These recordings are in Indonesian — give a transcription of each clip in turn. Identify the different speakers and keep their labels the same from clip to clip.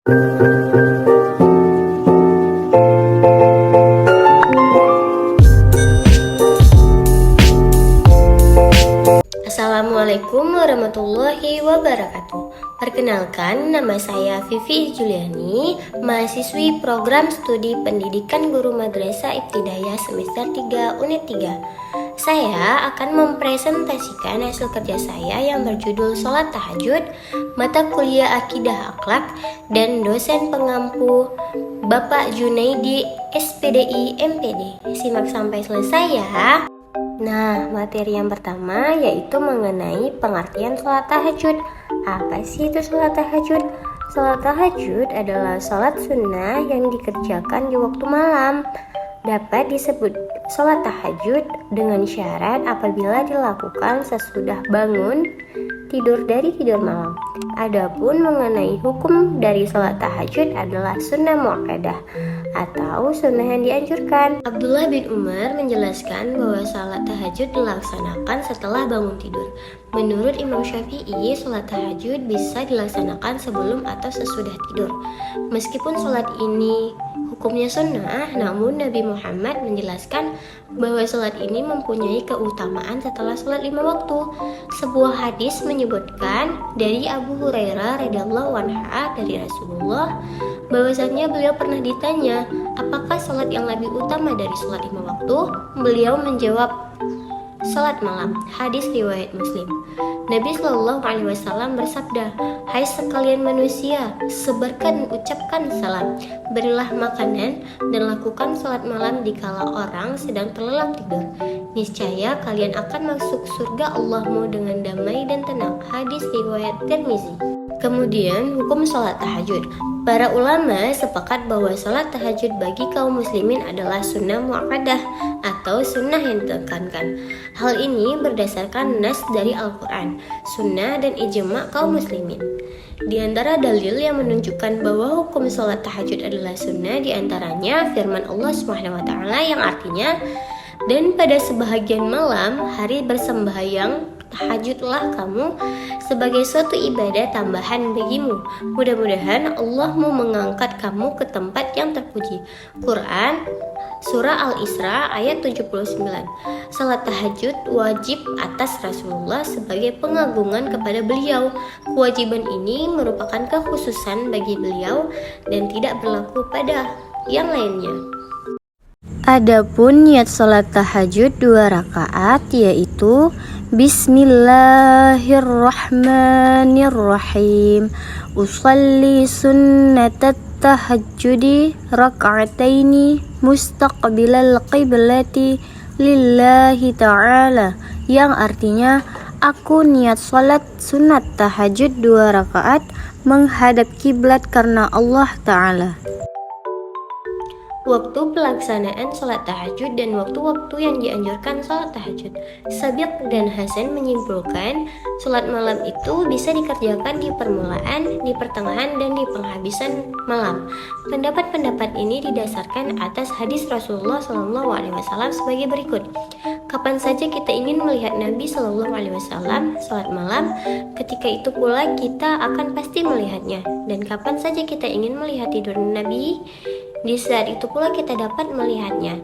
Speaker 1: Assalamualaikum warahmatullahi wabarakatuh. Perkenalkan, nama saya Vivi Juliani, mahasiswi program studi pendidikan guru madrasah ibtidaiyah semester 3 unit 3. Saya akan mempresentasikan hasil kerja saya yang berjudul Sholat Tahajud, mata kuliah Akidah Akhlak, dan dosen pengampu Bapak Junaidi SPDI MPD. Simak sampai selesai ya. Nah, materi yang pertama yaitu mengenai pengertian sholat tahajud. Apa sih itu sholat tahajud? Sholat tahajud adalah sholat sunnah yang dikerjakan di waktu malam. Dapat disebut sholat tahajud dengan syarat apabila dilakukan sesudah bangun tidur dari tidur malam. Adapun mengenai hukum dari sholat tahajud adalah sunnah muakkadah atau sunnah yang dianjurkan. Abdullah bin Umar menjelaskan bahwa sholat tahajud dilaksanakan setelah bangun tidur. Menurut Imam Syafi'i, sholat tahajud bisa dilaksanakan sebelum atau sesudah tidur. Meskipun sholat ini hukumnya sunnah, namun Nabi Muhammad menjelaskan bahwa sholat ini mempunyai keutamaan setelah sholat 5 waktu. Sebuah hadis menyebutkan dari Abu Hurairah radhiyallahu anhu dari Rasulullah bahwasanya beliau pernah ditanya, apakah sholat yang lebih utama dari sholat 5 waktu? Beliau menjawab, sholat malam. Hadis riwayat Muslim. Nabi Shallallahu Alaihi Wasallam bersabda, hai sekalian manusia, sebarkan ucapkan salam, berilah makanan, dan lakukan sholat malam dikala orang sedang terlelap tidur. Niscaya kalian akan masuk surga Allahmu dengan damai dan tenang. Hadis riwayat Tirmizi. Kemudian hukum sholat tahajud. Para ulama sepakat bahwa sholat tahajud bagi kaum muslimin adalah sunnah muakkadah atau sunnah yang ditekankan. Hal ini berdasarkan nas dari Al-Quran, sunnah dan ijma' kaum muslimin. Di antara dalil yang menunjukkan bahwa hukum sholat tahajud adalah sunnah diantaranya firman Allah SWT yang artinya, dan pada sebahagian malam hari bersembahyang tahajudlah kamu sebagai suatu ibadah tambahan bagimu. Mudah-mudahan Allah mau mengangkat kamu ke tempat yang terpuji. Quran Surah Al-Isra ayat 79. Salat tahajud wajib atas Rasulullah sebagai pengagungan kepada beliau. Kewajiban ini merupakan kekhususan bagi beliau dan tidak berlaku pada yang lainnya. Adapun niat salat tahajud 2 rakaat yaitu Bismillahirrahmanirrahim. Usalli sunnatat tahajjudi raka'ataini mustaqbilal qiblati lillahi ta'ala, yang artinya aku niat salat sunat tahajud 2 rakaat menghadap kiblat karena Allah Ta'ala. Waktu pelaksanaan sholat tahajud dan waktu-waktu yang dianjurkan sholat tahajud. Sabiq dan Hasan menyimpulkan, sholat malam itu bisa dikerjakan di permulaan, di pertengahan, dan di penghabisan malam. Pendapat-pendapat ini didasarkan atas hadis Rasulullah SAW sebagai berikut. Kapan saja kita ingin melihat Nabi SAW sholat malam, ketika itu pula kita akan pasti melihatnya. Dan kapan saja kita ingin melihat tidur Nabi, di saat itu pula kita dapat melihatnya.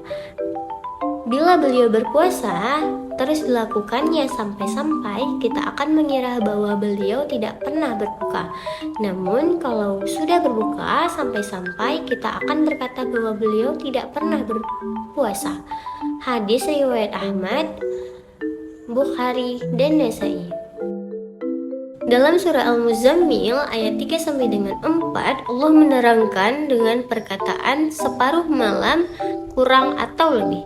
Speaker 1: Bila beliau berpuasa, terus dilakukannya sampai-sampai kita akan mengira bahwa beliau tidak pernah berbuka. Namun kalau sudah berbuka sampai-sampai kita akan berkata bahwa beliau tidak pernah berpuasa. Hadis riwayat Ahmad, Bukhari, dan Nasai. Dalam surah Al-Muzammil ayat 3-4, Allah menerangkan dengan perkataan separuh malam kurang atau lebih.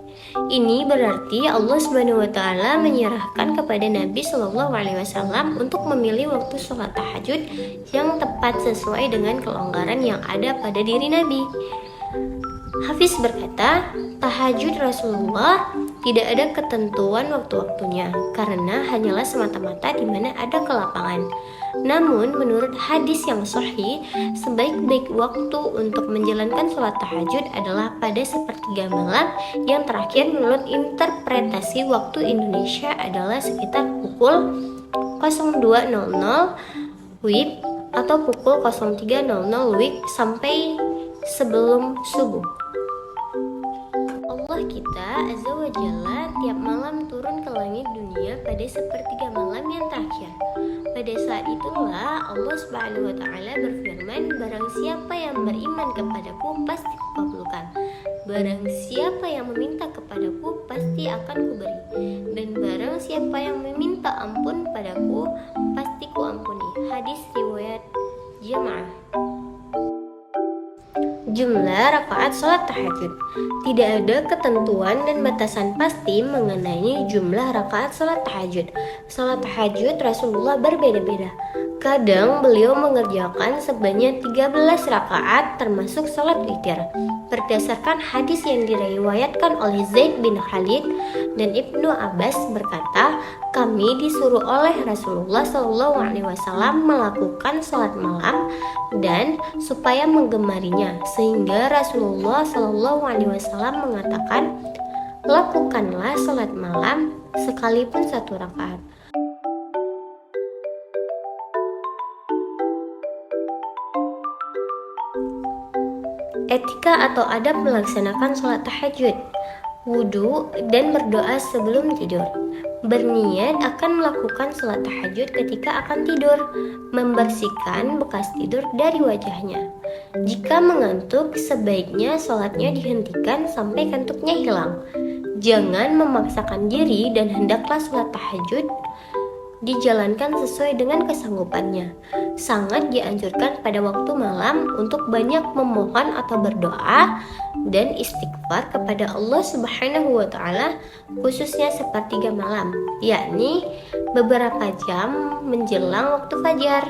Speaker 1: Ini berarti Allah SWT menyerahkan kepada Nabi SAW untuk memilih waktu sholat tahajud yang tepat sesuai dengan kelonggaran yang ada pada diri Nabi. Hafiz berkata, tahajud Rasulullah tidak ada ketentuan waktu-waktunya karena hanyalah semata-mata di mana ada kelapangan. Namun menurut hadis yang sahih, sebaik-baik waktu untuk menjalankan sholat tahajud adalah pada sepertiga malam yang terakhir. Menurut interpretasi waktu Indonesia adalah sekitar pukul 02.00 WIB atau pukul 03.00 WIB sampai sebelum subuh. Allah kita Azza wa Jalla tiap malam turun ke langit dunia pada sepertiga malam yang terakhir. Pada saat itulah Allah Subhanahu wa Ta'ala berfirman, barang siapa yang beriman kepadaku pasti kukabulkan. Barang siapa yang meminta kepadaku pasti akan kuberi. Dan barang siapa yang meminta ampun padaku pasti kuampuni. Hadis riwayat Jamaah. Jumlah rakaat salat tahajud. Tidak ada ketentuan dan batasan pasti mengenai jumlah rakaat salat tahajud. Salat tahajud Rasulullah berbeda-beda. Kadang beliau mengerjakan sebanyak 13 rakaat termasuk salat witir. Berdasarkan hadis yang diriwayatkan oleh Zaid bin Khalid dan Ibnu Abbas berkata, kami disuruh oleh Rasulullah SAW melakukan salat malam dan supaya menggemarinya, sehingga Rasulullah SAW mengatakan, lakukanlah salat malam sekalipun 1 rakaat. Etika atau adab melaksanakan sholat tahajud. Wudhu dan berdoa sebelum tidur. Berniat akan melakukan sholat tahajud ketika akan tidur. Membersihkan bekas tidur dari wajahnya. Jika mengantuk, sebaiknya sholatnya dihentikan sampai kantuknya hilang. Jangan memaksakan diri dan hendaklah sholat tahajud dijalankan sesuai dengan kesanggupannya. Sangat dianjurkan pada waktu malam untuk banyak memohon atau berdoa dan istighfar kepada Allah Subhanahu wa Ta'ala, khususnya sepertiga malam, yakni beberapa jam menjelang waktu fajar.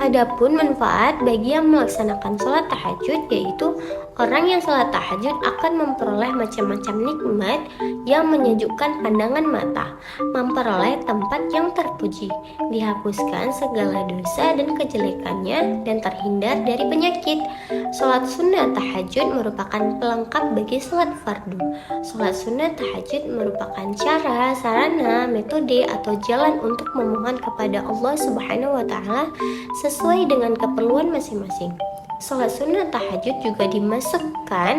Speaker 1: Adapun manfaat bagi yang melaksanakan sholat tahajud, yaitu orang yang sholat tahajud akan memperoleh macam-macam nikmat yang menyejukkan pandangan mata, memperoleh tempat yang terpuji, dihapuskan segala dosa dan kejelekannya, dan terhindar dari penyakit. Sholat sunnah tahajud merupakan pelengkap bagi sholat fardu. Sholat sunnah tahajud merupakan cara, sarana, metode, atau jalan untuk memohon kepada Allah Subhanahu wa Ta'ala sesuai dengan keperluan masing-masing. Sholat sunnah tahajud juga dimasukkan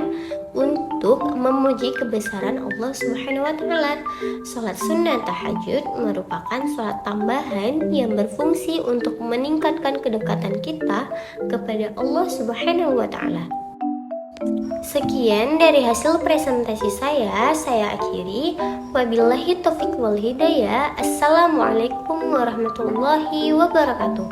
Speaker 1: untuk memuji kebesaran Allah Subhanahu wa Ta'ala. Sholat sunnah tahajud merupakan sholat tambahan yang berfungsi untuk meningkatkan kedekatan kita kepada Allah Subhanahu wa Ta'ala. Sekian dari hasil presentasi saya akhiri. Wabillahi taufiq wal hidayah. Assalamualaikum warahmatullahi wabarakatuh.